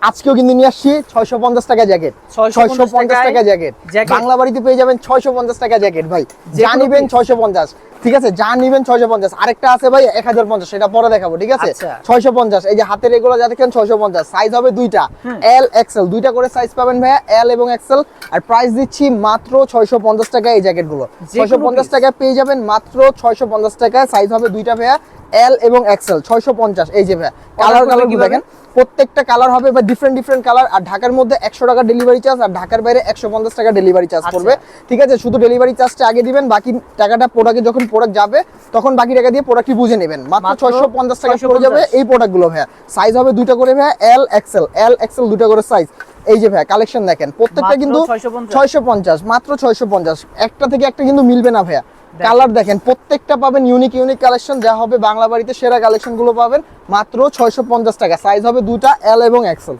আজকেও কিন্তু নিয়ে আসছি 650 টাকা জ্যাকেট, 650 টাকা জ্যাকেট। বাংলা বাড়িতে পেয়ে যাবেন 650 টাকা জ্যাকেট ভাই, যা নিবেন 650। ঠিক আছে, যা নিবেন 650। আরেকটা আছে ভাই 1050, সেটা পরে দেখাবো। ঠিক আছে, 650। এই যে হাতের এগুলো যা দেখেন 650, সাইজ হবে দুইটা, এল এক্সেল, দুইটা করে সাইজ পাবেন ভাইয়া, এল এবং এক্সেল। আর প্রাইস দিচ্ছি মাত্র 650 টাকা। এই জ্যাকেটগুলো 650 টাকায় পেয়ে যাবেন, মাত্র 650 টাকায়। সাইজ হবে দুইটা ভাইয়া, এল এবং এক্সেল, 650। এই যে ভাইয়া কালার কি দেখেন, প্রত্যেকটা কালার হবে বা ডিফারেন্ট কালার। আর ঢাকার মধ্যে 100 টাকা ডেলিভারি চার্জ, আর ঢাকার বাইরে 150 টাকা ডেলিভারি চার্জ পড়বে। ঠিক আছে, শুধু ডেলিভারি চার্জটা আগে দিবেন, বাকি টাকাটা প্রোডাক্টে যখন প্রোডাক্ট যাবে তখন বাকি টাকা দিয়ে প্রোডাক্টটি বুঝে নেবেন। মাত্র 650 টাকা পড়ে যাবে এই প্রোডাক্টগুলো ভাইয়া। সাইজ হবে দুইটা করে ভাইয়া, এল এক্সেল দুইটা করে সাইজ। এই যে ভাইয়া কালেকশন দেখেন, প্রত্যেকটা কিন্তু 650, মাত্র 650। একটা থেকে একটা কিন্তু মিলবে না ভাইয়া। কালার দেখেন, প্রত্যেকটা পাবেন ইউনিক কালেকশন, যা হবে বাংলা বাড়িতে সেরা কালেকশন গুলো পাবেন মাত্র 650 টাকা। সাইজ হবে দুটা, এল এবং এক্সেল।